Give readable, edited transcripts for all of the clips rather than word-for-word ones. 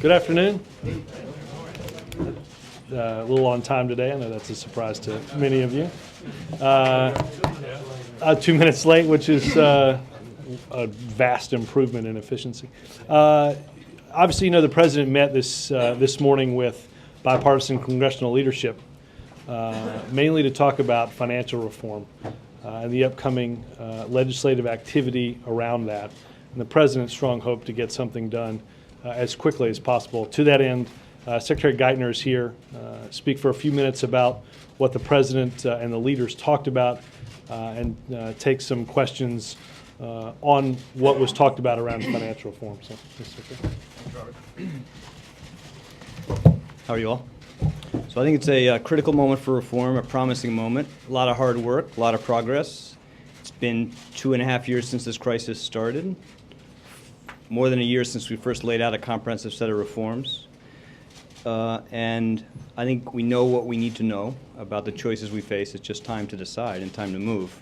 Good afternoon. A little on time today. I know that's a surprise to many of you. 2 minutes late, which is a vast improvement in efficiency. Obviously, the president met this morning with bipartisan congressional leadership, mainly to talk about financial reform and the upcoming legislative activity around that. And the president's strong hope to get something done as quickly as possible. To that end, Secretary Geithner is here, speak for a few minutes about what the president and the leaders talked about, and take some questions on what was talked about around financial reform. So, how are you all? So I think it's a critical moment for reform, a promising moment, a lot of hard work, a lot of progress. It's been 2.5 years since this crisis started, more than a year since we first laid out a comprehensive set of reforms. And I think we know what we need to know about the choices we face. It's just time to decide and time to move.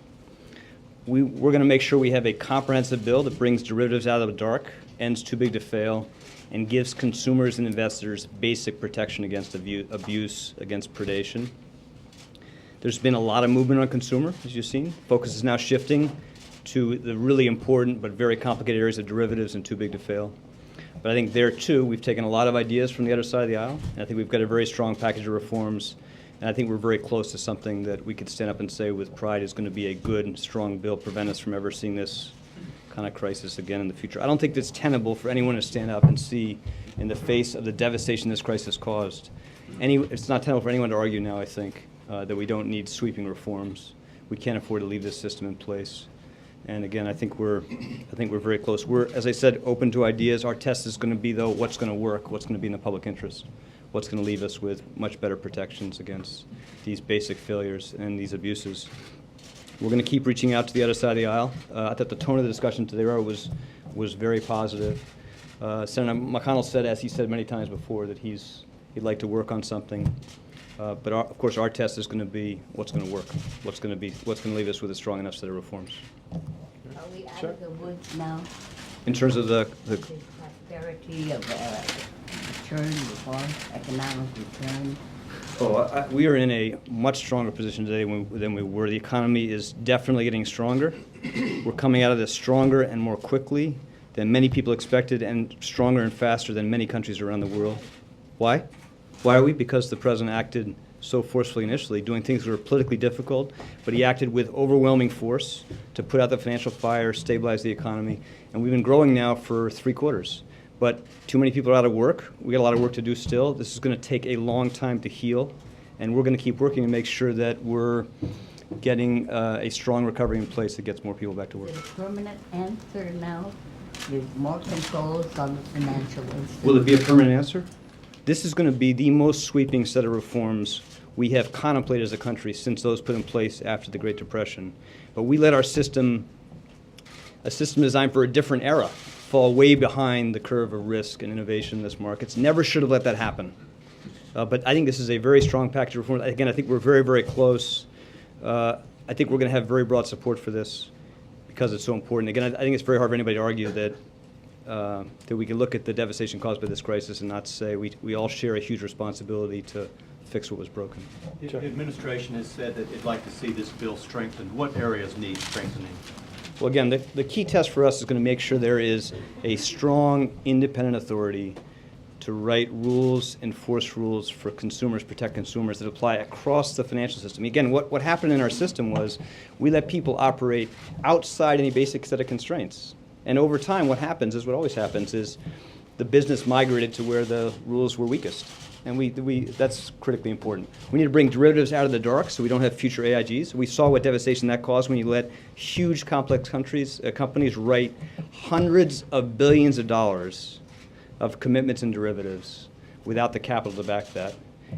We're going to make sure we have a comprehensive bill that brings derivatives out of the dark, ends too big to fail, and gives consumers and investors basic protection against abuse, against predation. There's been a lot of movement on consumer, as you've seen. Focus is now shifting to the really important but very complicated areas of derivatives and too big to fail. But I think there, too, we've taken a lot of ideas from the other side of the aisle, and I think we've got a very strong package of reforms, and I think we're very close to something that we could stand up and say with pride is going to be a good and strong bill, prevent us from ever seeing this kind of crisis again in the future. I don't think it's tenable for anyone to stand up and see, in the face of the devastation this crisis caused, it's not tenable for anyone to argue now, I think, that we don't need sweeping reforms. We can't afford to leave this system in place. And again, I think we're very close. We're, as I said, open to ideas. Our test is going to be, though, what's going to work, what's going to be in the public interest, what's going to leave us with much better protections against these basic failures and these abuses. We're going to keep reaching out to the other side of the aisle. I thought the tone of the discussion today was very positive. Senator McConnell said, as he said many times before, that he'd like to work on something. But of course, our test is going to be what's going to work, what's going to leave us with a strong enough set of reforms. Are we out of the woods now? In terms of the prosperity of return, reform, economic return? We are in a much stronger position today than we were. The economy is definitely getting stronger. We're coming out of this stronger and more quickly than many people expected, and stronger and faster than many countries around the world. Why? Why are we? Because the president acted so forcefully initially, doing things that were politically difficult, but he acted with overwhelming force to put out the financial fire, stabilize the economy, and we've been growing now for 3 quarters. But too many people are out of work. We got a lot of work to do still. This is going to take a long time to heal, and we're going to keep working to make sure that we're getting a strong recovery in place that gets more people back to work. Is it a permanent answer now? With more controls on the financial institutions? Will it be a permanent answer? This is going to be the most sweeping set of reforms we have contemplated as a country since those put in place after the Great Depression. But we let our system, a system designed for a different era, fall way behind the curve of risk and innovation in this market. Never should have let that happen. But I think this is a very strong package of reforms. Again, I think we're very, very close. I think we're going to have very broad support for this because it's so important. Again, I think it's very hard for anybody to argue that we can look at the devastation caused by this crisis and not say we all share a huge responsibility to fix what was broken. The administration has said that it'd like to see this bill strengthened. What areas need strengthening? Well, again, the key test for us is going to make sure there is a strong, independent authority to write rules, enforce rules for consumers, protect consumers that apply across the financial system. Again, what happened in our system was we let people operate outside any basic set of constraints. And over time, what happens is what always happens is the business migrated to where the rules were weakest. And that's critically important. We need to bring derivatives out of the dark so we don't have future AIGs. We saw what devastation that caused when you let huge, complex companies write hundreds of billions of dollars of commitments and derivatives without the capital to back that.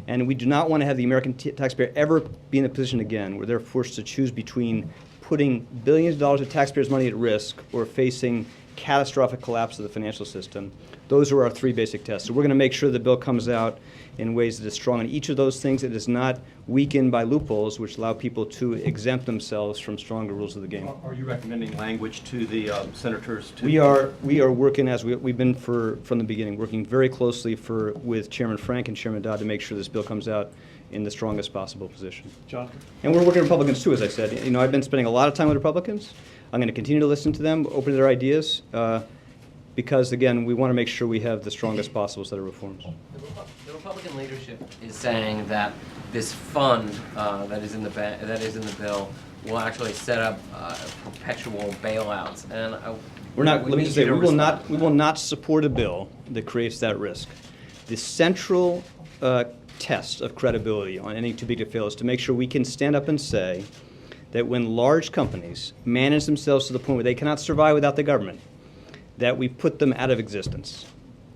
And we do not want to have the American taxpayer ever be in a position again where they're forced to choose between putting billions of dollars of taxpayers' money at risk or facing catastrophic collapse of the financial system. Those are our three basic tests. So we're going to make sure the bill comes out in ways that is strong on each of those things. It is not weakened by loopholes which allow people to exempt themselves from stronger rules of the game. Are you recommending language to the senators? We are working, as we've been from the beginning, working very closely with Chairman Frank and Chairman Dodd to make sure this bill comes out in the strongest possible position. John? And we're working with Republicans too, as I said. You know, I've been spending a lot of time with Republicans. I'm going to continue to listen to them, open to their ideas, because again, we want to make sure we have the strongest possible set of reforms. The Republican leadership is saying that this fund that is in the bill will actually set up perpetual bailouts, and We're not. Let me just say, we will respond. not support a bill that creates that risk. The central test of credibility on any too big to fail is to make sure we can stand up and say that when large companies manage themselves to the point where they cannot survive without the government, that we put them out of existence.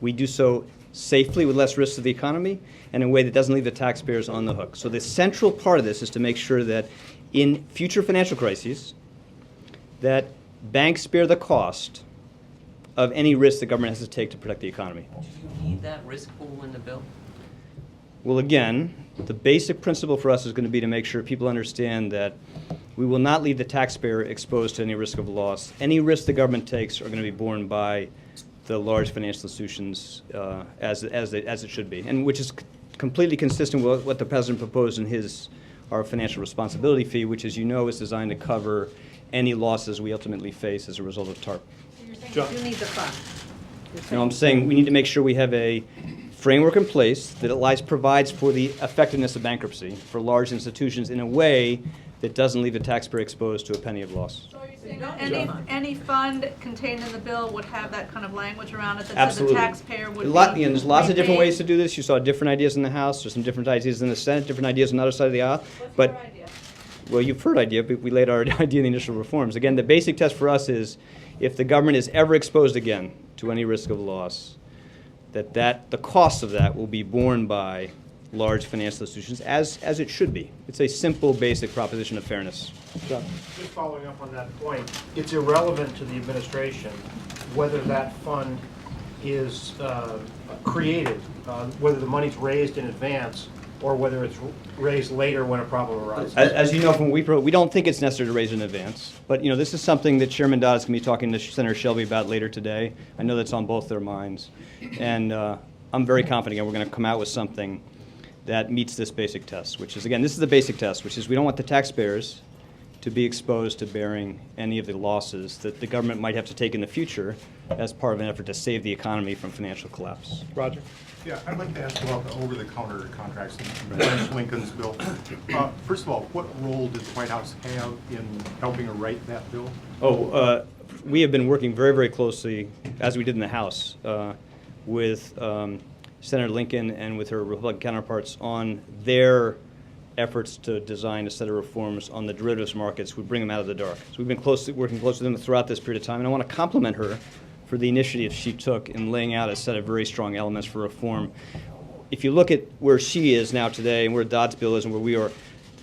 We do so safely with less risk to the economy and in a way that doesn't leave the taxpayers on the hook. So the central part of this is to make sure that in future financial crises, that banks bear the cost of any risk the government has to take to protect the economy. Do you need that risk pool in the bill? Well, again, the basic principle for us is going to be to make sure people understand that we will not leave the taxpayer exposed to any risk of loss. Any risk the government takes are going to be borne by the large financial institutions as it should be, and which is completely consistent with what the President proposed in our financial responsibility fee, which, as you know, is designed to cover any losses we ultimately face as a result of TARP. So you're saying John. you do need the fund? You know, I'm saying we need to make sure we have a framework in place that provides for the effectiveness of bankruptcy for large institutions in a way that doesn't leave the taxpayer exposed to a penny of loss. So you're saying Any fund contained in the bill would have that kind of language around it that said Absolutely. the taxpayer would There's lots of different repaid. ways to do this. You saw different ideas in the House. There's some different ideas in the Senate, different ideas on the other side of the aisle. What's But your idea? well, you've heard idea, but we laid our idea in the initial reforms. Again, the basic test for us is if the government is ever exposed again to any risk of loss, that the cost of that will be borne by large financial institutions, as it should be. It's a simple, basic proposition of fairness. John? Just following up on that point, it's irrelevant to the administration whether that fund is created, whether the money's raised in advance or whether it's raised later when a problem arises. As you know from we don't think it's necessary to raise in advance. But you know, this is something that Chairman Dodd is going to be talking to Senator Shelby about later today. I know that's on both their minds. And I'm very confident we're going to come out with something that meets this basic test, which is, again, this is the basic test, which is we don't want the taxpayers to be exposed to bearing any of the losses that the government might have to take in the future as part of an effort to save the economy from financial collapse. Roger? Yeah, I'd like to ask about the over-the-counter contracts in Lincoln's bill. First of all, what role did the White House have in helping her write that bill? We have been working very, very closely, as we did in the House, with Senator Lincoln and with her Republican counterparts on their efforts to design a set of reforms on the derivatives markets would bring them out of the dark. So we've been working closely with them throughout this period of time, and I want to compliment her for the initiative she took in laying out a set of very strong elements for reform. If you look at where she is now today and where Dodd's bill is and where we are,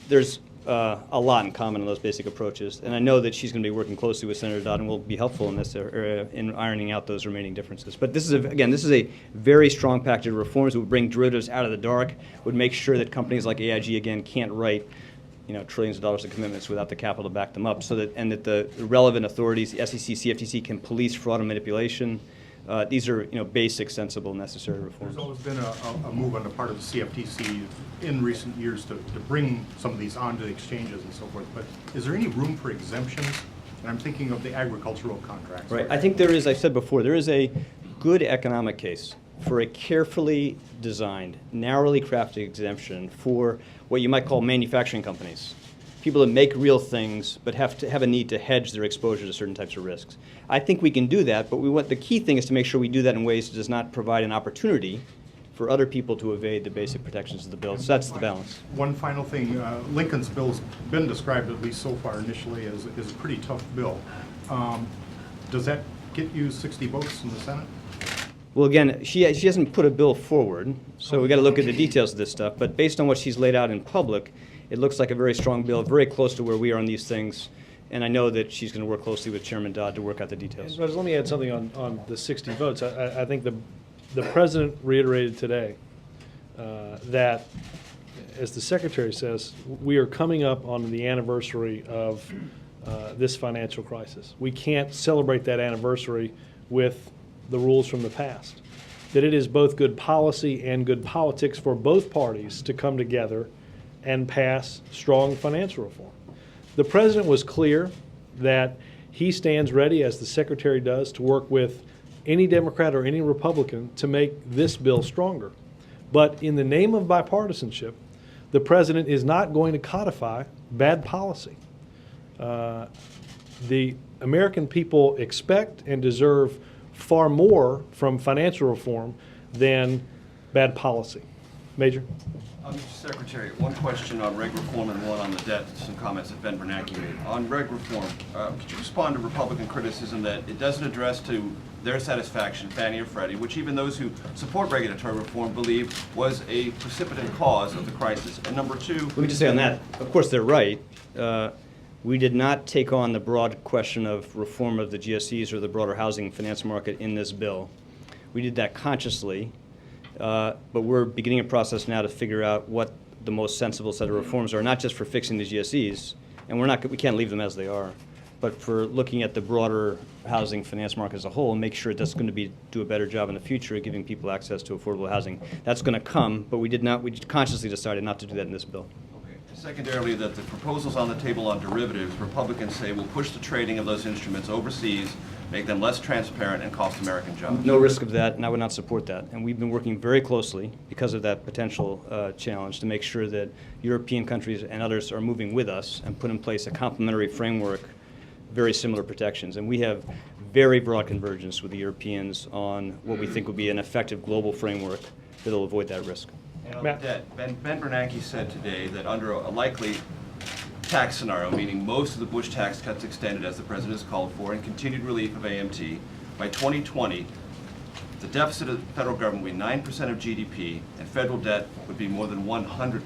there's a lot in common on those basic approaches. And I know that she's going to be working closely with Senator Dodd and will be helpful in this area in ironing out those remaining differences. But this is, this is a very strong package of reforms that would bring derivatives out of the dark, would make sure that companies like AIG, again, can't write trillions of dollars of commitments without the capital to back them up, and that the relevant authorities, the SEC, CFTC, can police fraud and manipulation. These are, basic, sensible, necessary reforms. There's always been a move on the part of the CFTC in recent years to bring some of these onto the exchanges and so forth, but is there any room for exemptions? And I'm thinking of the agricultural contracts. Right. I think there is, I said before, there is a good economic case for a carefully designed, narrowly crafted exemption for what you might call manufacturing companies, people that make real things but have a need to hedge their exposure to certain types of risks. I think we can do that, but the key thing is to make sure we do that in ways that does not provide an opportunity for other people to evade the basic protections of the bill. So that's the balance. One final thing, Lincoln's bill's been described, at least so far initially, as a pretty tough bill. Does that get you 60 votes in the Senate? Well, again, she hasn't put a bill forward, so we've got to look at the details of this stuff. But based on what she's laid out in public, it looks like a very strong bill, very close to where we are on these things. And I know that she's going to work closely with Chairman Dodd to work out the details. Roger, let me add something on the 60 votes. I think the president reiterated today that, as the secretary says, we are coming up on the anniversary of this financial crisis. We can't celebrate that anniversary with the rules from the past. That it is both good policy and good politics for both parties to come together and pass strong financial reform. The president was clear that he stands ready, as the secretary does, to work with any Democrat or any Republican to make this bill stronger. But in the name of bipartisanship, the president is not going to codify bad policy. The American people expect and deserve far more from financial reform than bad policy. Major? Mr. Secretary, one question on reg reform and one on the debt, some comments that Ben Bernanke made. On reg reform, could you respond to Republican criticism that it doesn't address to their satisfaction Fannie or Freddie, which even those who support regulatory reform believe was a precipitant cause of the crisis? And number two... Let me just say on that, of course they're right. We did not take on the broad question of reform of the GSEs or the broader housing finance market in this bill. We did that consciously. But we're beginning a process now to figure out what the most sensible set of reforms are, not just for fixing the GSEs, and we can't leave them as they are, but for looking at the broader housing finance market as a whole and make sure that's going to do a better job in the future of giving people access to affordable housing. That's going to come, but we consciously decided not to do that in this bill. Okay. Secondarily, that the proposals on the table on derivatives, Republicans say will push the trading of those instruments overseas, make them less transparent, and cost American jobs. No risk of that, and I would not support that. And we've been working very closely because of that potential challenge to make sure that European countries and others are moving with us and put in place a complementary framework, very similar protections. And we have very broad convergence with the Europeans on what we think will be an effective global framework that will avoid that risk. And on the debt, Ben Bernanke said today that under a likely tax scenario, meaning most of the Bush tax cuts extended as the president has called for, and continued relief of AMT, by 2020, the deficit of the federal government would be 9% of GDP, and federal debt would be more than 100%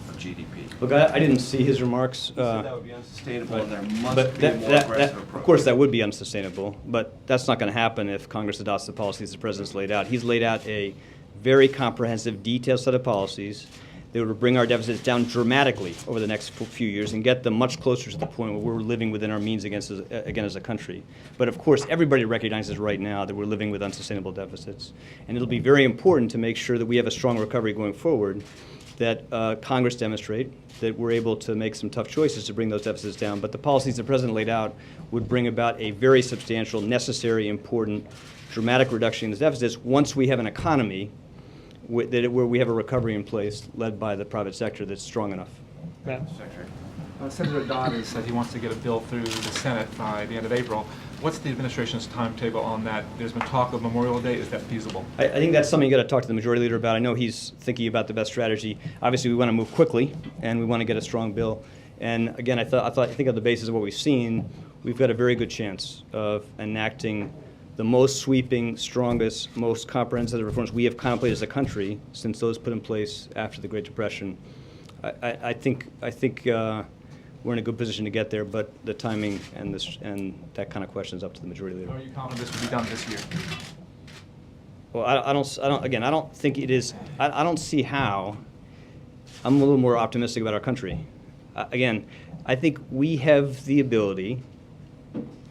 of GDP. Look, I didn't see his remarks. He said that would be unsustainable, and there must But be a more aggressive approach. of course, that would be unsustainable, but that's not going to happen if Congress adopts the policies the president's laid out. He's laid out a very comprehensive, detailed set of policies that would bring our deficits down dramatically over the next few years and get them much closer to the point where we're living within our means again as a country. But of course, everybody recognizes right now that we're living with unsustainable deficits. And it'll be very important to make sure that we have a strong recovery going forward, that Congress demonstrate that we're able to make some tough choices to bring those deficits down. But the policies the president laid out would bring about a very substantial, necessary, important, dramatic reduction in the deficits once we have an economy where we have a recovery in place led by the private sector that's strong enough. Matt? Secretary. Senator Dodd has said he wants to get a bill through the Senate by the end of April. What's the administration's timetable on that? There's been talk of Memorial Day. Is that feasible? I think that's something you got to talk to the majority leader about. I know he's thinking about the best strategy. Obviously, we want to move quickly, and we want to get a strong bill. And again, I think on the basis of what we've seen, we've got a very good chance of enacting the most sweeping, strongest, most comprehensive reforms we have contemplated as a country since those put in place after the Great Depression. I think we're in a good position to get there, but the timing and that kind of question is up to the majority leader. Are you confident this will be done this year? Well, I don't think it is. I don't see how. I'm a little more optimistic about our country. Again, I think we have the ability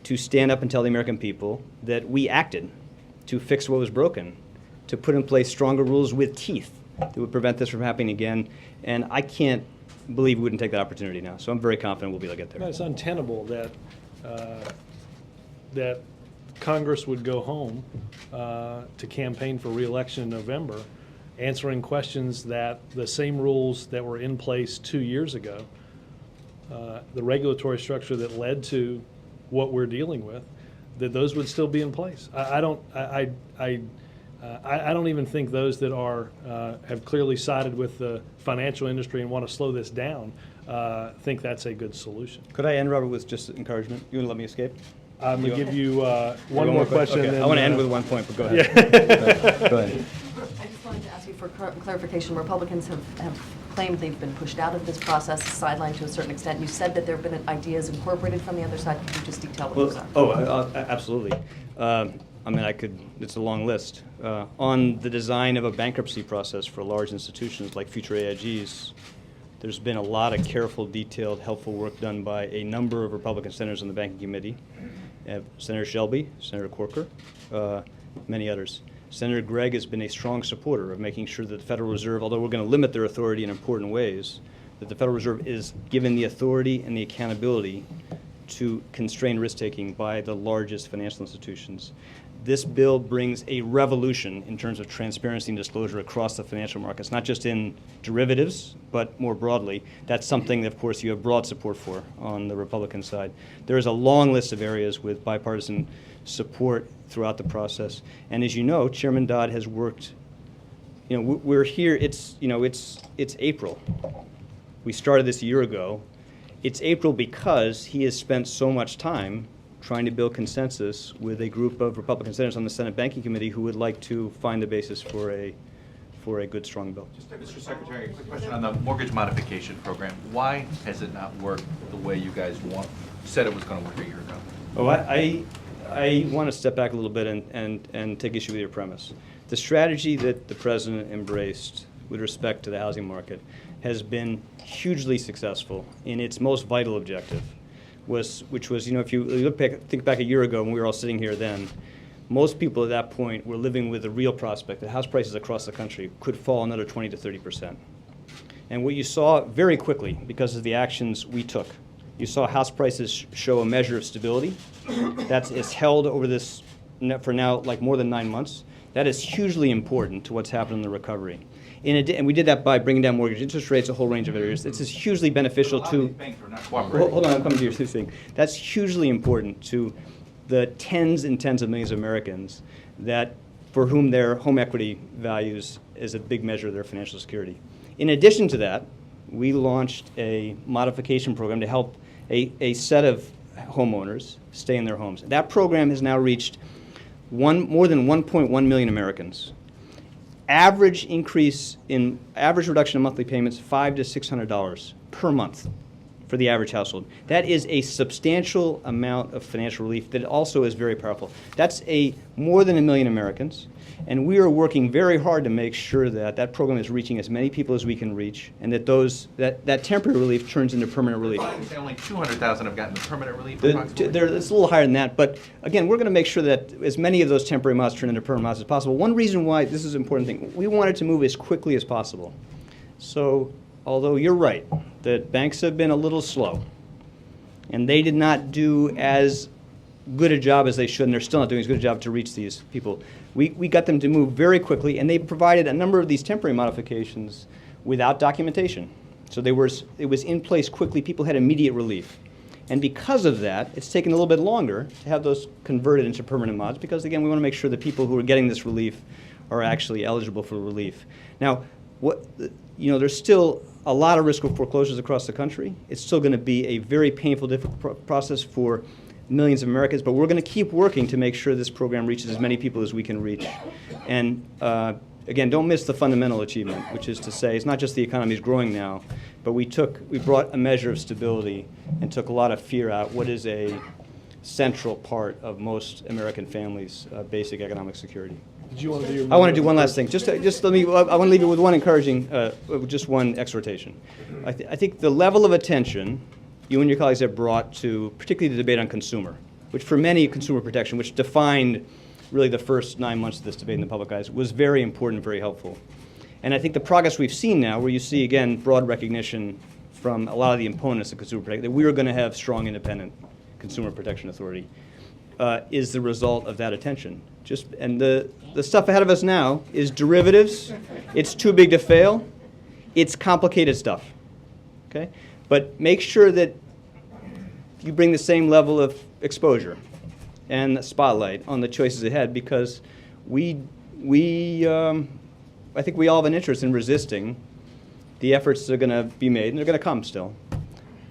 to stand up and tell the American people that we acted to fix what was broken, to put in place stronger rules with teeth that would prevent this from happening again. And I can't believe we wouldn't take that opportunity now. So I'm very confident we'll be able to get there. It's untenable that Congress would go home to campaign for re-election in November, answering questions that the same rules that were in place 2 years ago, the regulatory structure that led to what we're dealing with, that those would still be in place. I don't even think those that have clearly sided with the financial industry and want to slow this down think that's a good solution. Could I end, Robert, with just encouragement? You want to let me escape? I'm going to give you one more question. Okay. And then, I want to end with one point, but go ahead. Yeah. Go ahead. I just wanted to ask you for clarification, Republicans have claimed they've been pushed out of this process, sidelined to a certain extent. You said that there have been ideas incorporated from the other side. Could you just detail what those are? Absolutely. I mean, it's a long list. On the design of a bankruptcy process for large institutions like future AIGs, there's been a lot of careful, detailed, helpful work done by a number of Republican senators on the Banking Committee. Senator Shelby, Senator Corker, many others. Senator Gregg has been a strong supporter of making sure that the Federal Reserve, although we're going to limit their authority in important ways, that the Federal Reserve is given the authority and the accountability to constrain risk-taking by the largest financial institutions. This bill brings a revolution in terms of transparency and disclosure across the financial markets, not just in derivatives, but more broadly. That's something that, of course, you have broad support for on the Republican side. There is a long list of areas with bipartisan support throughout the process. And as you know, Chairman Dodd has worked, we're here, it's April. We started this a year ago. It's April because he has spent so much time trying to build consensus with a group of Republican senators on the Senate Banking Committee who would like to find the basis for a good, strong bill. Just, Mr. Secretary, a quick question on the mortgage modification program. Why has it not worked the way you guys said it was going to work a year ago? Oh, I want to step back a little bit and take issue with your premise. The strategy that the President embraced with respect to the housing market has been hugely successful in its most vital objective, which was, if you think back a year ago when we were all sitting here then, most people at that point were living with the real prospect that house prices across the country could fall another 20 to 30%. And what you saw very quickly, because of the actions we took, you saw house prices show a measure of stability. It's held over this, for now, like more than 9 months. That is hugely important to what's happened in the recovery. And we did that by bringing down mortgage interest rates, a whole range of areas. This is hugely beneficial to. Hold on, I'm coming to your thing. That's hugely important to the tens and tens of millions of Americans for whom their home equity values is a big measure of their financial security. In addition to that, we launched a modification program to help a set of homeowners stay in their homes. That program has now reached more than 1.1 million Americans. Average reduction in monthly payments, $500 to $600 per month for the average household. That is a substantial amount of financial relief that also is very powerful. That's more than 1 million Americans, and we are working very hard to make sure that program is reaching as many people as we can reach, and that temporary relief turns into permanent relief. I say only 200,000 have gotten the permanent relief. It's a little higher than that, but again, we're going to make sure that as many of those temporary amounts turn into permanent amounts as possible. One reason why this is an important thing, we wanted to move as quickly as possible. So, although you're right that banks have been a little slow, and they did not do as good a job as they should, and they're still not doing as good a job to reach these people. We got them to move very quickly, and they provided a number of these temporary modifications without documentation. So it was in place quickly. People had immediate relief. And because of that, it's taken a little bit longer to have those converted into permanent mods because, again, we want to make sure that people who are getting this relief are actually eligible for relief. Now, there's still a lot of risk of foreclosures across the country. It's still going to be a very painful, difficult process for millions of Americans, but we're going to keep working to make sure this program reaches as many people as we can reach. And again, don't miss the fundamental achievement, which is to say it's not just the economy is growing now, but we brought a measure of stability and took a lot of fear out, what is a central part of most American families' basic economic security. Did you want to do your I want to do one last thing. I want to leave you with one encouraging, just one exhortation. I think the level of attention you and your colleagues have brought to, particularly the debate on consumer, which for many, consumer protection, which defined really the first 9 months of this debate in the public eyes, was very important, very helpful. And I think the progress we've seen now, where you see, again, broad recognition from a lot of the opponents of consumer protection, that we are going to have strong, independent consumer protection authority, is the result of that attention. And the stuff ahead of us now is derivatives. It's too big to fail. It's complicated stuff. Okay? But make sure that you bring the same level of exposure and spotlight on the choices ahead, because I think we all have an interest in resisting the efforts that are going to be made, and they're going to come still,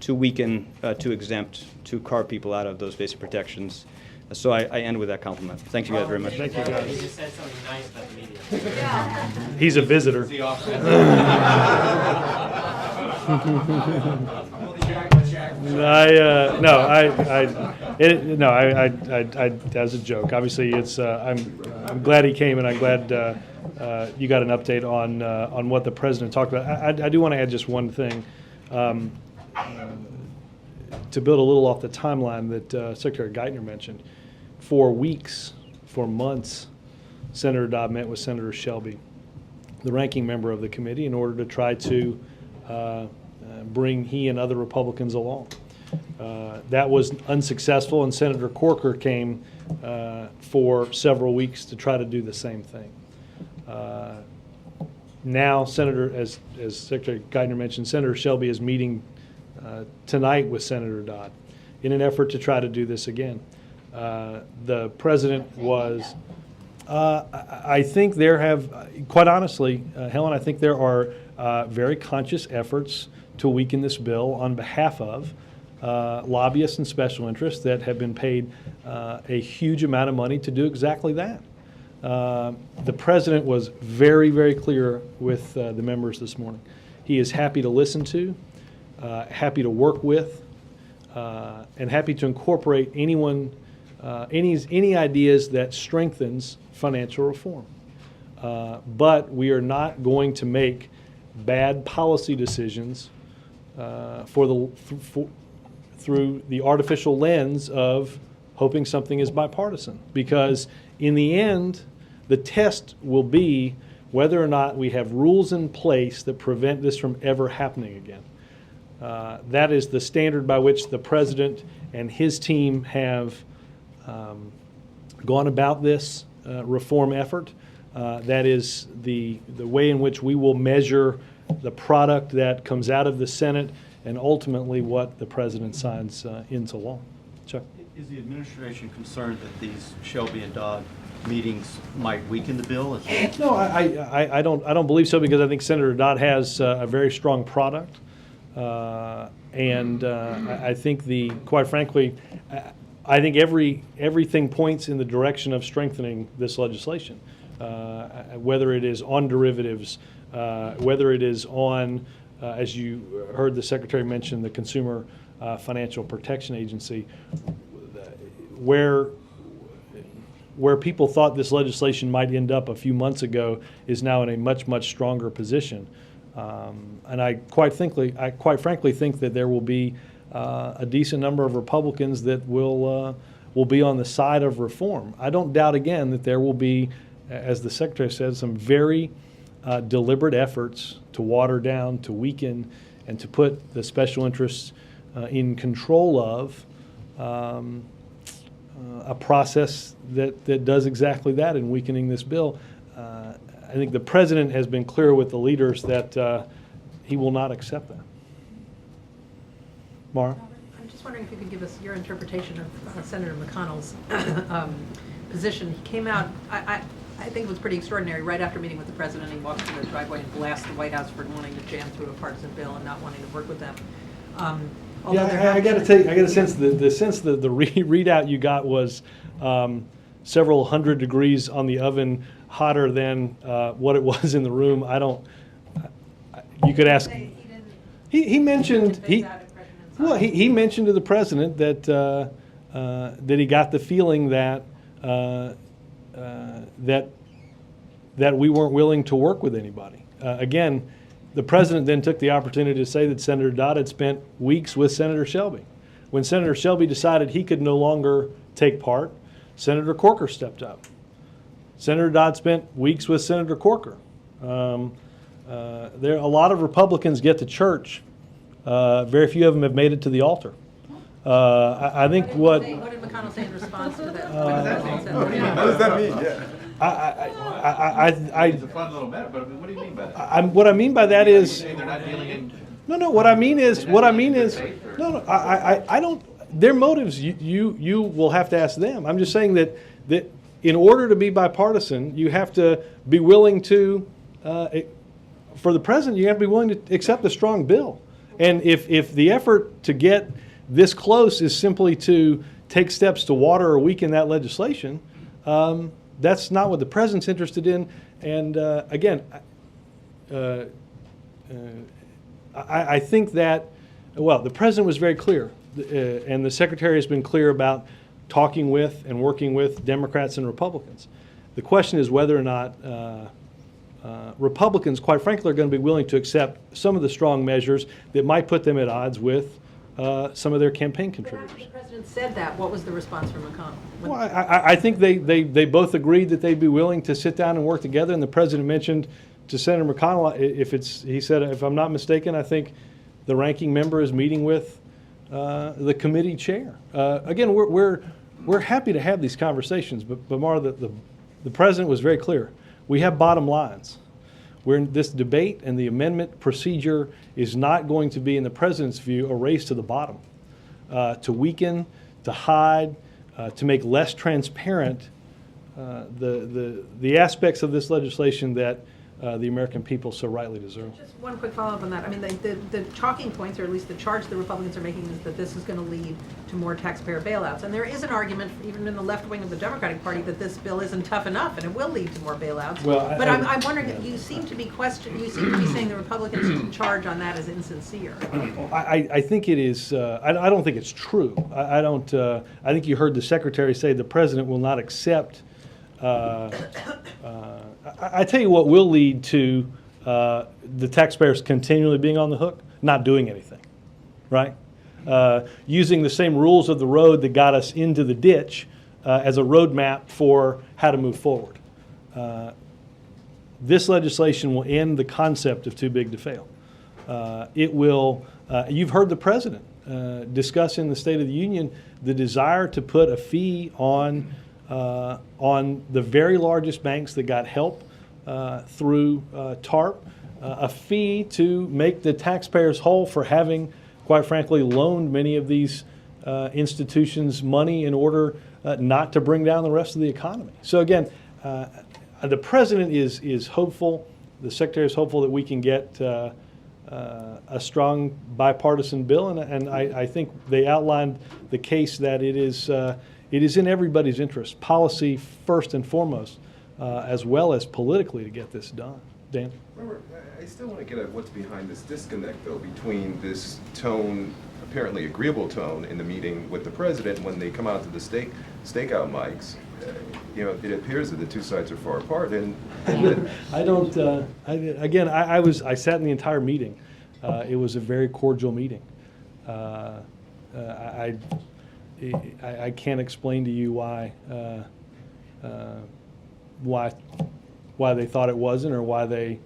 to weaken, to exempt, to carve people out of those basic protections So I end with that compliment. Thank you guys very much. Thank you, He guys. just said something nice about the media. He's a visitor. That was a joke. Obviously, it's. I'm glad he came, and I'm glad you got an update on what the president talked about. I do want to add just one thing, to build a little off the timeline that Secretary Geithner mentioned. For weeks, for months, Senator Dodd met with Senator Shelby, the ranking member of the committee, in order to try to bring he and other Republicans along. That was unsuccessful, and Senator Corker came for several weeks to try to do the same thing. Now, Senator, as Secretary Geithner mentioned, Senator Shelby is meeting tonight with Senator Dodd in an effort to try to do this again. The president was, I think there have, quite honestly, Helen, I think there are very conscious efforts to weaken this bill on behalf of lobbyists and special interests that have been paid a huge amount of money to do exactly that. The president was very, very clear with the members this morning. He is happy to listen to, happy to work with, and happy to incorporate any ideas that strengthens financial reform. But we are not going to make bad policy decisions through the artificial lens of hoping something is bipartisan. Because in the end, the test will be whether or not we have rules in place that prevent this from ever happening again. That is the standard by which the president and his team have gone about this reform effort. That is the way in which we will measure the product that comes out of the Senate and ultimately what the president signs into law. Chuck? Is the administration concerned that these Shelby and Dodd meetings might weaken the bill? No, I don't believe so, because I think Senator Dodd has a very strong product. And I think quite frankly, I think everything points in the direction of strengthening this legislation, whether it is on derivatives, whether it is on, as you heard the Secretary mention, the Consumer Financial Protection Agency, where people thought this legislation might end up a few months ago is now in a much, much stronger position. And I quite frankly think that there will be a decent number of Republicans that will be on the side of reform. I don't doubt again that there will be, as the Secretary said, some very deliberate efforts to water down, to weaken, and to put the special interests in control of a process that does exactly that in weakening this bill. I think the president has been clear with the leaders that he will not accept that. Mara? I'm just wondering if you could give us your interpretation of Senator McConnell's position. He came out, I think it was pretty extraordinary. Right after meeting with the president, he walked through the driveway and blasted the White House for wanting to jam through a partisan bill and not wanting to work with them. Yeah, I got to tell you, I got a sense the sense that the readout you got was several hundred degrees on the oven hotter than what it was in the room. You could ask. He mentioned he mentioned to the president that he got the feeling that that we weren't willing to work with anybody. Again, the president then took the opportunity to say that Senator Dodd had spent weeks with Senator Shelby. When Senator Shelby decided he could no longer take part, Senator Corker stepped up. Senator Dodd spent weeks with Senator Corker. There a lot of Republicans get to church. Very few of them have made it to the altar. I think what did McConnell say in response to that? What does that mean? Yeah. It's a fun little matter, but I mean, what do you mean by that? What I mean by that is they're not dealing in. No. What I mean is no. I don't. Their motives, you will have to ask them. I'm just saying that in order to be bipartisan, you have to be willing to. For the president, you have to be willing to accept a strong bill. And if the effort to get this close is simply to take steps to water or weaken that legislation, that's not what the president's interested in. And again, I think that, well, the president was very clear, and the secretary has been clear about talking with and working with Democrats and Republicans. The question is whether or not Republicans, quite frankly, are going to be willing to accept some of the strong measures that might put them at odds with some of their campaign contributors. But after the president said that, what was the response from McConnell? Well, I think they both agreed that they'd be willing to sit down and work together, and the president mentioned to Senator McConnell, he said, if I'm not mistaken, I think the ranking member is meeting with the committee chair. Again, we're happy to have these conversations, but Mara, the president was very clear. We have bottom lines. We're in this debate, and the amendment procedure is not going to be, in the president's view, a race to the bottom, to weaken, to hide, to make less transparent the aspects of this legislation that the American people so rightly deserve. Just one quick follow-up on that. I mean, the talking points, or at least the charge the Republicans are making, is that this is going to lead to more taxpayer bailouts. And there is an argument, even in the left wing of the Democratic Party, that this bill isn't tough enough and it will lead to more bailouts. Well, but I'm wondering, you seem to be saying the Republicans' charge on that is insincere. I think it is. I don't think it's true. I don't. I think you heard the secretary say the president will not accept. I tell you what will lead to the taxpayers continually being on the hook, not doing anything, right? Using the same rules of the road that got us into the ditch as a roadmap for how to move forward. This legislation will end the concept of too big to fail. It will. You've heard the president discuss in the State of the Union the desire to put a fee on the very largest banks that got help through TARP, a fee to make the taxpayers whole for having, quite frankly, loaned many of these institutions money in order not to bring down the rest of the economy. So again, the president is hopeful, the secretary is hopeful that we can get a strong bipartisan bill, and I think they outlined the case that it is in everybody's interest, policy first and foremost, as well as politically, to get this done. Dan? Remember, I still want to get at what's behind this disconnect, though, between this tone, apparently agreeable tone, in the meeting with the president when they come out to the stakeout mics. It appears that the two sides are far apart, and I don't. I sat in the entire meeting. It was a very cordial meeting. I can't explain to you why they thought it wasn't, or why their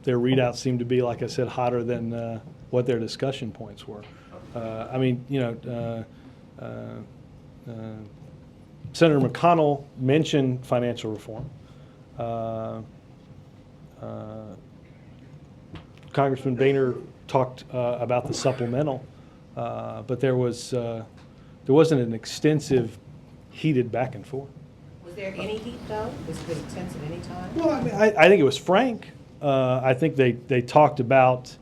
readouts seemed to be, like I said, hotter than what their discussion points were. Senator McConnell mentioned financial reform. Congressman Boehner talked about the supplemental, but there wasn't an extensive, heated back and forth. Was there any heat, though? Was it intense at any time? Well, I think it was frank. I think they talked about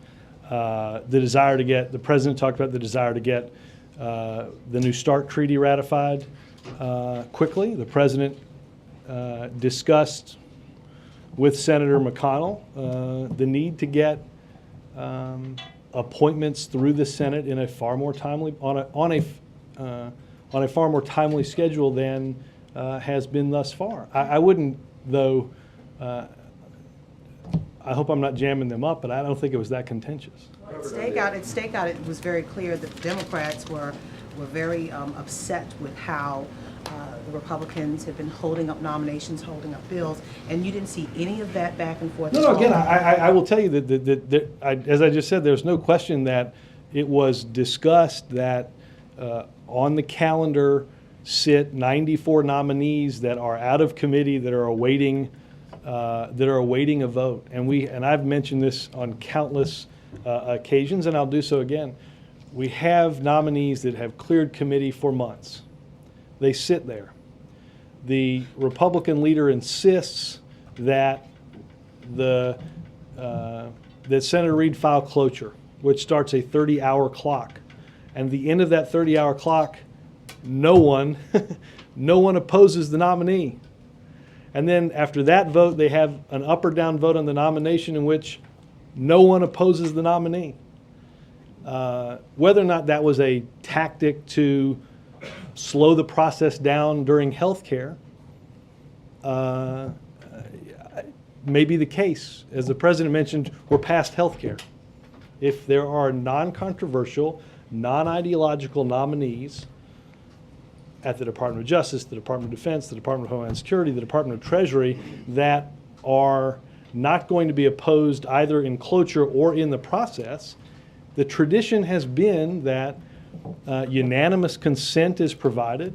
the president talked about the desire to get the New START treaty ratified quickly. The president discussed with Senator McConnell the need to get appointments through the Senate in a far more timely on a far more timely schedule than has been thus far. I wouldn't, though. I hope I'm not jamming them up, but I don't think it was that contentious. At stakeout, it was very clear that the Democrats were very upset with how the Republicans had been holding up nominations, holding up bills, and you didn't see any of that back and forth. No, again, I will tell you that as I just said, there's no question that it was discussed that on the calendar sit 94 nominees that are out of committee, that are awaiting a vote. And I've mentioned this on countless occasions, and I'll do so again. We have nominees that have cleared committee for months. They sit there. The Republican leader insists that that Senator Reid file cloture, which starts a 30-hour clock. and at the end of that 30-hour clock, no one opposes the nominee. And then after that vote, they have an up or down vote on the nomination in which no one opposes the nominee. Whether or not that was a tactic to slow the process down during health care may be the case. As the president mentioned, we're past health care. If there are non-controversial, non-ideological nominees at the Department of Justice, the Department of Defense, the Department of Homeland Security, the Department of Treasury that are not going to be opposed either in cloture or in the process, the tradition has been that unanimous consent is provided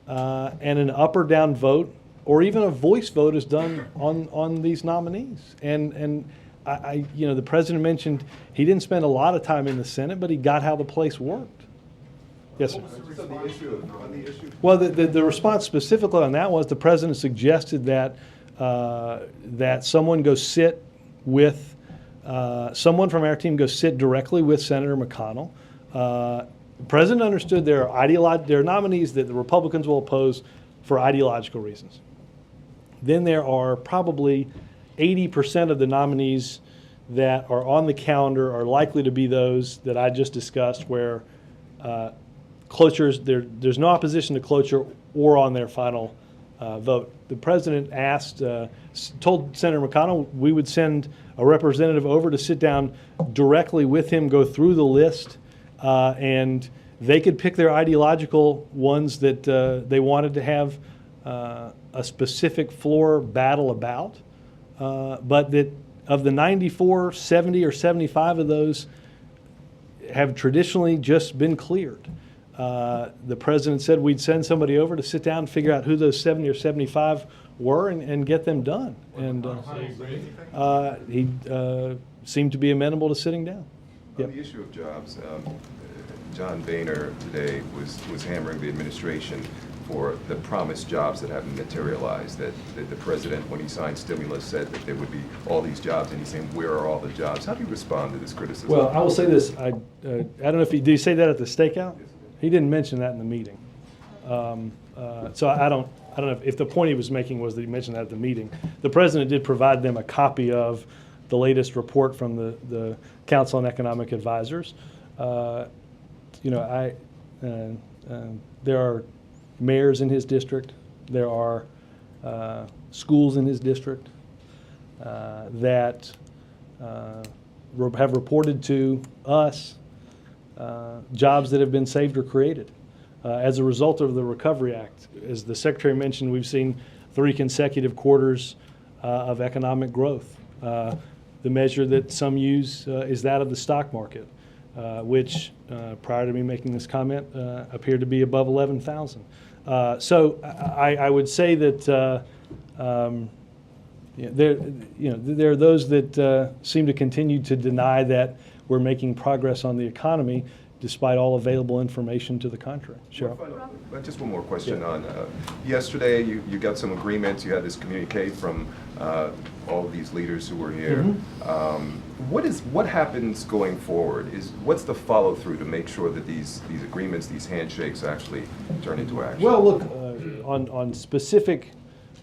and an up or down vote or even a voice vote is done on these nominees. And the president mentioned he didn't spend a lot of time in the Senate, but he got how the place worked. Yes, sir. Well, the response specifically on that was the president suggested that that someone go sit with someone from our team go sit directly with Senator McConnell. The president understood there are nominees that the Republicans will oppose for ideological reasons. Then there are probably 80% of the nominees that are on the calendar are likely to be those that I just discussed where there's no opposition to cloture or on their final vote. The president told Senator McConnell we would send a representative over to sit down directly with him, go through the list, and they could pick their ideological ones that they wanted to have a specific floor battle about, but that of the 94, 70 or 75 of those have traditionally just been cleared. The president said we'd send somebody over to sit down and figure out who those 70 or 75 were and get them done. And he seemed to be amenable to sitting down. On the issue of jobs, John Boehner today was hammering the administration for the promised jobs that haven't materialized, that the president, when he signed stimulus, said that there would be all these jobs, and he's saying, where are all the jobs? How do you respond to this criticism? Well, I will say this. I don't know if did he say that at the stakeout? He didn't mention that in the meeting. So I don't know if the point he was making was that he mentioned that at the meeting. The president did provide them a copy of the latest report from the Council on Economic Advisors. There are mayors in his district. There are schools in his district that have reported to us jobs that have been saved or created as a result of the Recovery Act. As the Secretary mentioned, we've seen 3 consecutive quarters of economic growth. The measure that some use is that of the stock market, which prior to me making this comment appeared to be above 11,000. So I would say that there are those that seem to continue to deny that we're making progress on the economy despite all available information to the contrary. Cheryl? Just one more question on, yesterday you got some agreements, you had this communique from all of these leaders who were here. What happens going forward? What's the follow through to make sure that these agreements, these handshakes actually turn into action? Well, look, on specific,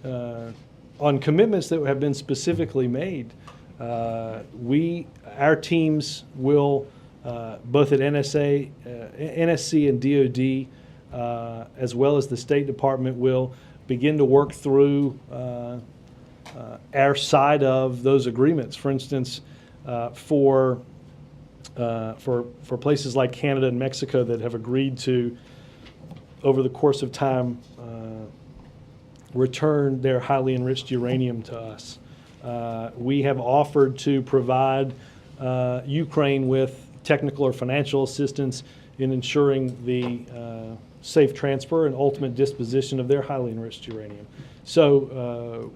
on commitments that have been specifically made, our teams will, both at NSC and DOD, as well as the State Department, will begin to work through our side of those agreements. For instance, for places like Canada and Mexico that have agreed to, over the course of time, return their highly enriched uranium to us. We have offered to provide Ukraine with technical or financial assistance in ensuring the safe transfer and ultimate disposition of their highly enriched uranium. So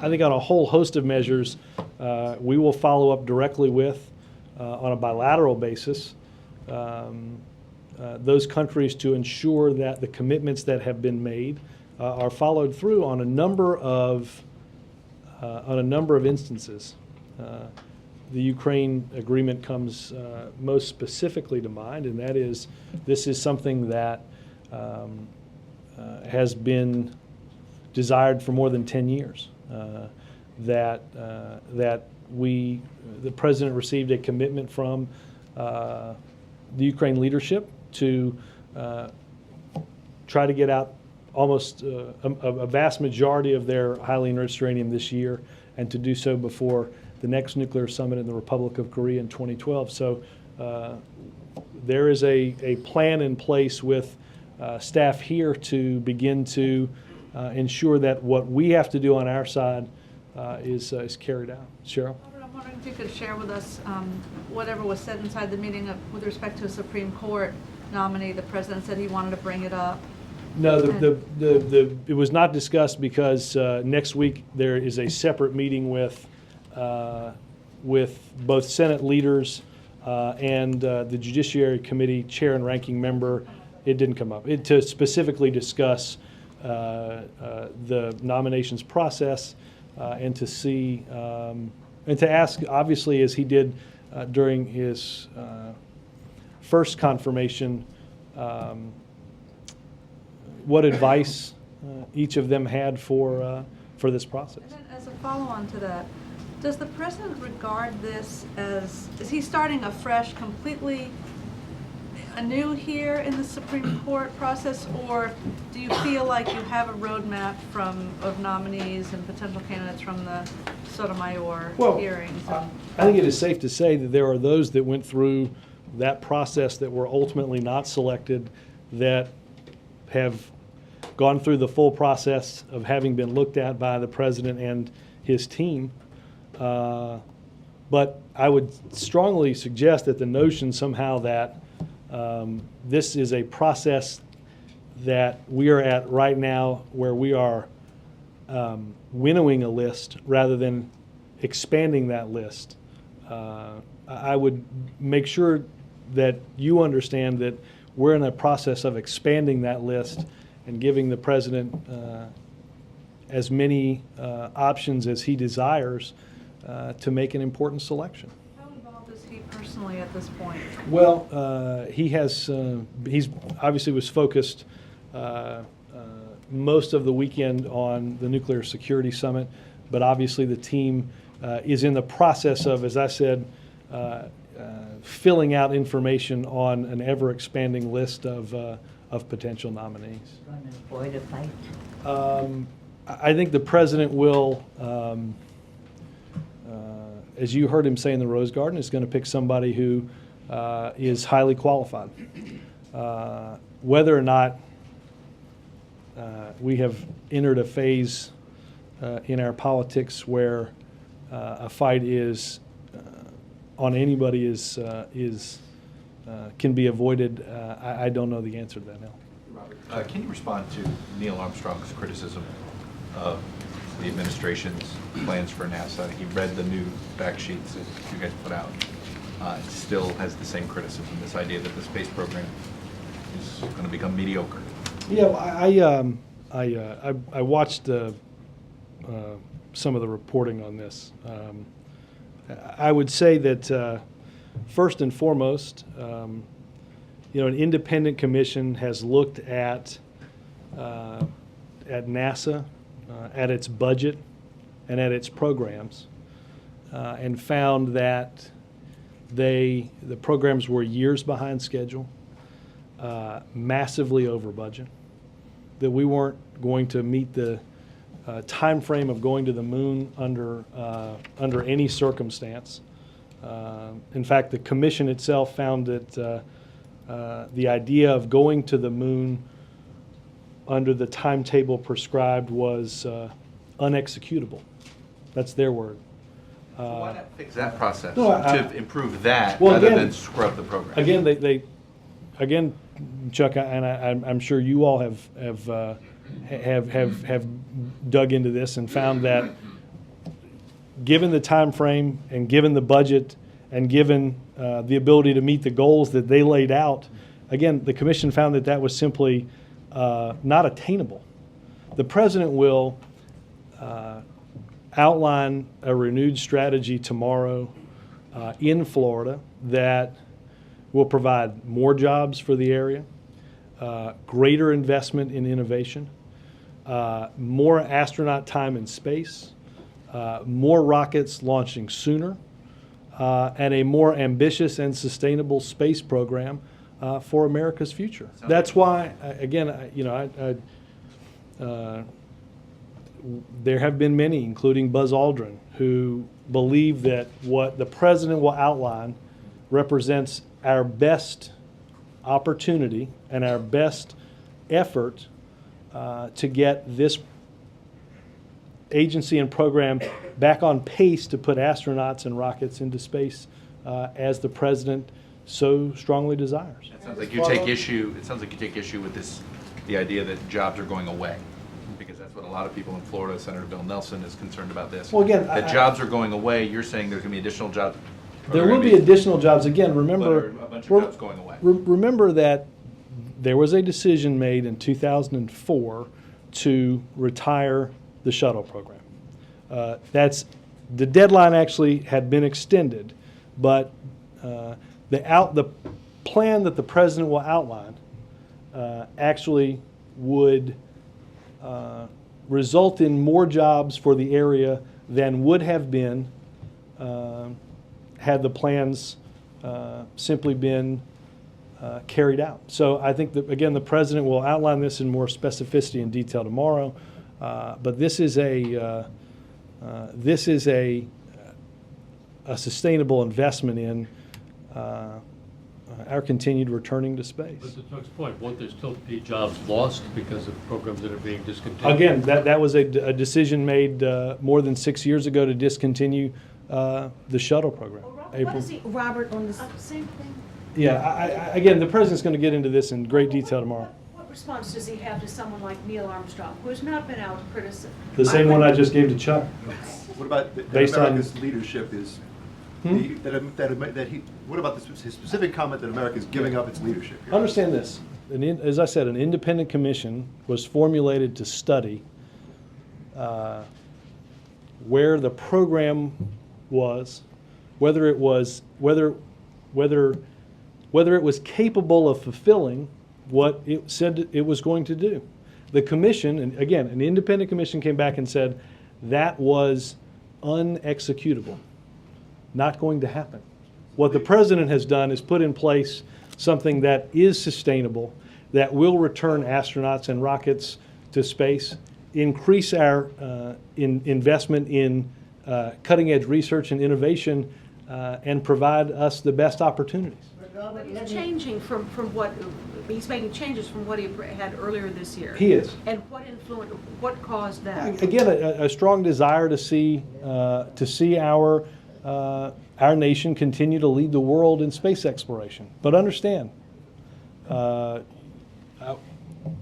I think on a whole host of measures, we will follow up directly with, on a bilateral basis, those countries to ensure that the commitments that have been made are followed through on a number of instances. the Ukraine agreement comes most specifically to mind, and that is this is something that has been desired for more than 10 years. That the president received a commitment from the Ukraine leadership to try to get out almost a vast majority of their highly enriched uranium this year, and to do so before the next nuclear summit in the Republic of Korea in 2012. So there is a plan in place with staff here to begin to ensure that what we have to do on our side is carried out. Cheryl? I'm wondering if you could share with us whatever was said inside the meeting with respect to a Supreme Court nominee. The president said he wanted to bring it up. No, it was not discussed because next week there is a separate meeting with both Senate leaders and the Judiciary Committee Chair and Ranking Member. It didn't come up. To specifically discuss the nominations process and to see and to ask, obviously, as he did during his first confirmation, what advice each of them had for this process. And then as a follow-on to that, does the president regard this as, is he starting afresh, completely anew here in the Supreme Court process, or do you feel like you have a roadmap of nominees and potential candidates from the Sotomayor hearings? I think it is safe to say that there are those that went through that process that were ultimately not selected, that have gone through the full process of having been looked at by the president and his team. But I would strongly suggest that the notion somehow that this is a process that we are at right now where we are winnowing a list rather than expanding that list. I would make sure that you understand that we're in a process of expanding that list and giving the president as many options as he desires to make an important selection. How involved is he personally at this point? Well, he's obviously was focused most of the weekend on the Nuclear Security Summit, but obviously the team is in the process of, as I said, filling out information on an ever-expanding list of potential nominees. Going to avoid a fight? I think the president will, as you heard him say in the Rose Garden, is going to pick somebody who is highly qualified. Whether or not we have entered a phase in our politics where a fight is on anybody can be avoided, I don't know the answer to that now. Robert, can you respond to Neil Armstrong's criticism of the administration's plans for NASA? He read the new fact sheets that you guys put out. It still has the same criticism, this idea that the space program is going to become mediocre. Yeah, I watched some of the reporting on this. I would say that first and foremost, an independent commission has looked at NASA, at its budget, and at its programs, and found that the programs were years behind schedule, massively over budget, that we weren't going to meet the time frame of going to the moon under any circumstance. In fact, the commission itself found that the idea of going to the moon under the timetable prescribed was unexecutable. That's their word. So why not fix that process to improve that rather than scrub the program? Again, Chuck, and I'm sure you all have dug into this and found that given the time frame and given the budget and given the ability to meet the goals that they laid out, again, the commission found that was simply not attainable. The president will outline a renewed strategy tomorrow in Florida that will provide more jobs for the area, greater investment in innovation, more astronaut time in space, more rockets launching sooner, and a more ambitious and sustainable space program for America's future. That's why, again, there have been many, including Buzz Aldrin, who believe that what the president will outline represents our best opportunity and our best effort to get this agency and program back on pace to put astronauts and rockets into space as the president so strongly desires. It sounds like you take issue. It sounds like you take issue with this, the idea that jobs are going away, because that's what a lot of people in Florida. Senator Bill Nelson is concerned about this. Well, again, that jobs are going away. You're saying there's going to be additional jobs. There will be additional jobs. Again, remember, a bunch of jobs going away. Remember that there was a decision made in 2004 to retire the shuttle program. That's the deadline actually had been extended, but the plan that the president will outline actually would result in more jobs for the area than would have been had the plans simply been carried out. So I think that, again, the president will outline this in more specificity and detail tomorrow. But this is a sustainable investment in our continued returning to space. But to Chuck's point, won't there still be jobs lost because of programs that are being discontinued? Again, that was a decision made more than 6 years ago to discontinue the shuttle program. What is Robert, on this? Same thing. Yeah, again, the president's going to get into this in great detail tomorrow. What response does he have to someone like Neil Armstrong, who has not been out criticism? The same one I just gave to Chuck. What about Based on America's leadership is, what about his specific comment that America is giving up its leadership here? Understand this. As I said, an independent commission was formulated to study where the program was, whether it was capable of fulfilling what it said it was going to do. The commission, and again, an independent commission came back and said that was unexecutable, not going to happen. What the president has done is put in place something that is sustainable, that will return astronauts and rockets to space, increase our investment in cutting-edge research and innovation, and provide us the best opportunities. But he's changing from what, he's making changes from what he had earlier this year. He is. And what caused that? Again, a strong desire to see our nation continue to lead the world in space exploration. But understand,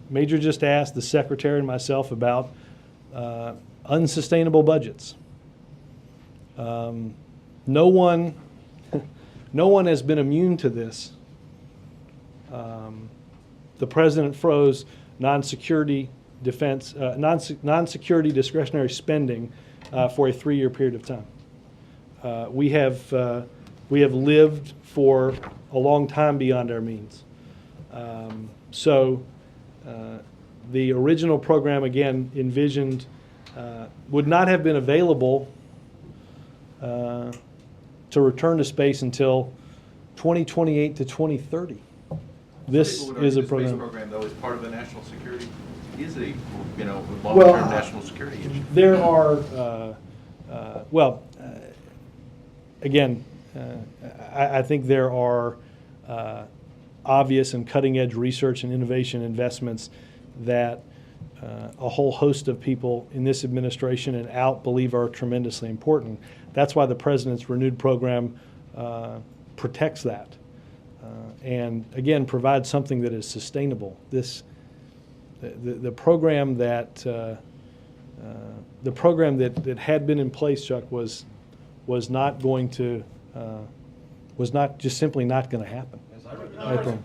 Major just asked the Secretary and myself about unsustainable budgets. No one has been immune to this. The president froze non-security defense, non-security discretionary spending for a 3-year period of time. We have lived for a long time beyond our means. So the original program, again, envisioned would not have been available to return to space until 2028 to 2030. This is a program. The space program, though, is part of the national security. Is a long-term national security issue. There are again, I think there are obvious and cutting-edge research and innovation investments that a whole host of people in this administration and out believe are tremendously important. That's why the president's renewed program protects that, and again provides something that is sustainable. The program that had been in place, Chuck, was not going to was not just simply not going to happen.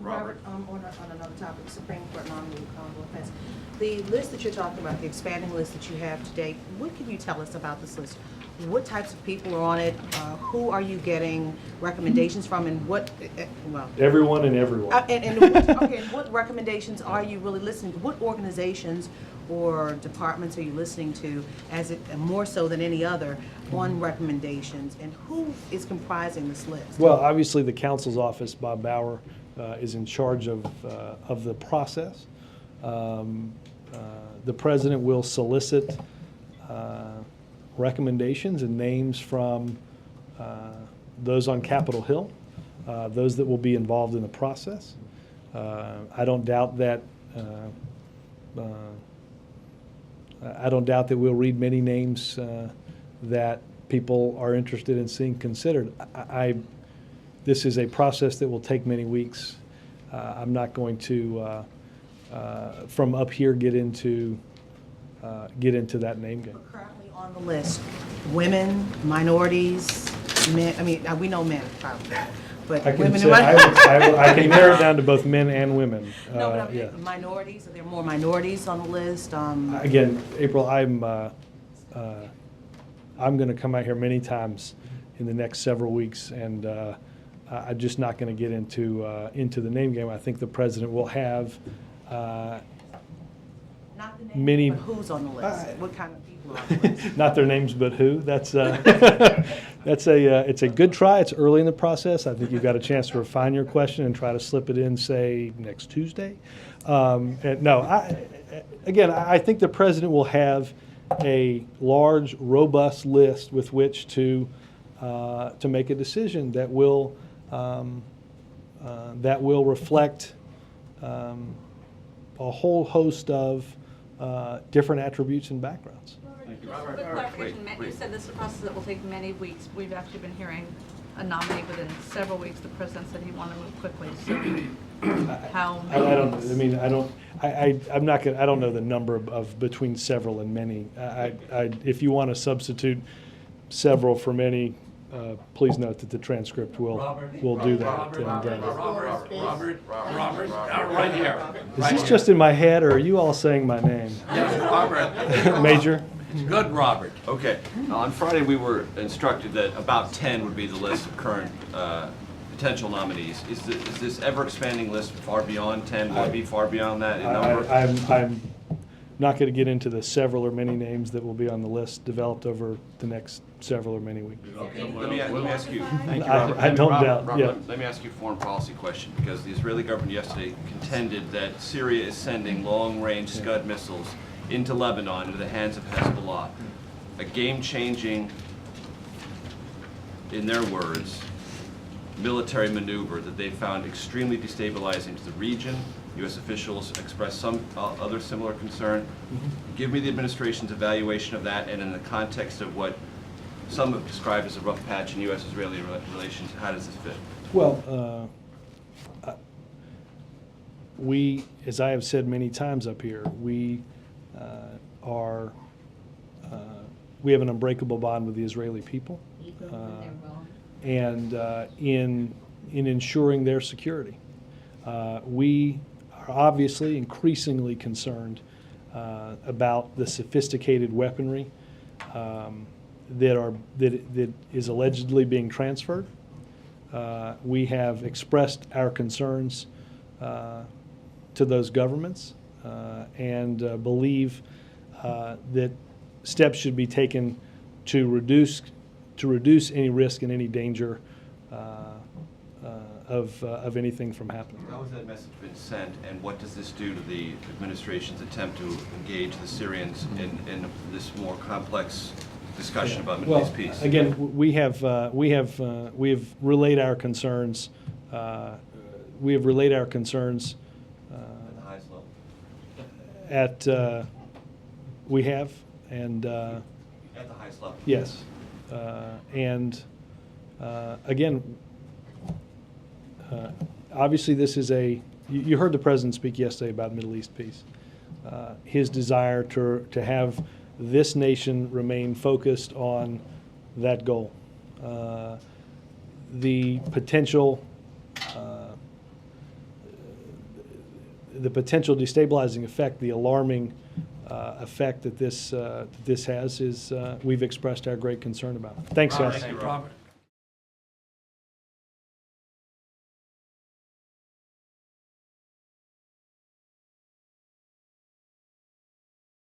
Robert, on another topic, the Supreme Court non-removable offense. The list that you're talking about, the expanding list that you have today, what can you tell us about this list? what types of people are on it? Who are you getting recommendations from, and what, well... Everyone and everyone. And what recommendations are you really listening to? What organizations or departments are you listening to, as it more so than any other, on recommendations, and who is comprising this list? Well, obviously, the council's office, Bob Bauer, is in charge of the process. The president will solicit recommendations and names from those on Capitol Hill, those that will be involved in the process. I don't doubt that we'll read many names that people are interested in seeing considered. This is a process that will take many weeks. I'm not going to, from up here, get into that name game. Currently on the list, women, minorities, men, I mean, we know men probably, but I can women say, I can narrow it down to both men and women. No, but I mean, Yeah. minorities, are there more minorities on the list? Again, April, I'm going to come out here many times in the next several weeks, and I'm just not going to get into the name game. I think the president will have Not the name, many. but who's on the list? What kind of people are on the list? Not their names, but who. That's it's a good try. It's early in the process. I think you've got a chance to refine your question and try to slip it in, say, next Tuesday. I think the president will have a large, robust list with which to make a decision that will reflect a whole host of different attributes and backgrounds. Quick clarification, Matt, you said this is a process that will take many weeks. We've actually been hearing a nominee within several weeks. The president said he wanted to move quickly, so how many weeks? I don't know the number of between several and many. If you want to substitute several for many, please note that the transcript will do that. Robert, right here. Is this just in my head, or are you all saying my name? Yes, Robert. Major? Good, Robert. Okay. On Friday, we were instructed that about 10 would be the list of current potential nominees. Is this ever-expanding list far beyond 10? Will it be far beyond that in number? I'm not going to get into the several or many names that will be on the list developed over the next several or many weeks. Okay. Let me ask you. Thank you, Robert. I don't doubt. Robert, Yeah. let me ask you a foreign policy question, because the Israeli government yesterday contended that Syria is sending long-range Scud missiles into Lebanon, into the hands of Hezbollah. A game-changing, in their words, military maneuver that they found extremely destabilizing to the region. U.S. officials expressed some other similar concern. Give me the administration's evaluation of that, and in the context of what some have described as a rough patch in U.S.-Israeli relations, how does this fit? Well, we, as I have said many times up here, we have an unbreakable bond with the Israeli people, and in ensuring their security. We are obviously increasingly concerned about the sophisticated weaponry that is allegedly being transferred. We have expressed our concerns to those governments and believe that steps should be taken to reduce any risk and any danger of anything from happening. How has that message been sent, and what does this do to the administration's attempt to engage the Syrians in this more complex discussion about Middle East peace? Again, we have relayed our concerns. We have relayed our concerns at the highest level. We have, and at the highest level. Yes, and again, obviously this is you heard the president speak yesterday about Middle East peace. His desire to have this nation remain focused on that goal. The potential destabilizing effect, the alarming effect that this has is we've expressed our great concern about. Thanks, guys. Robert.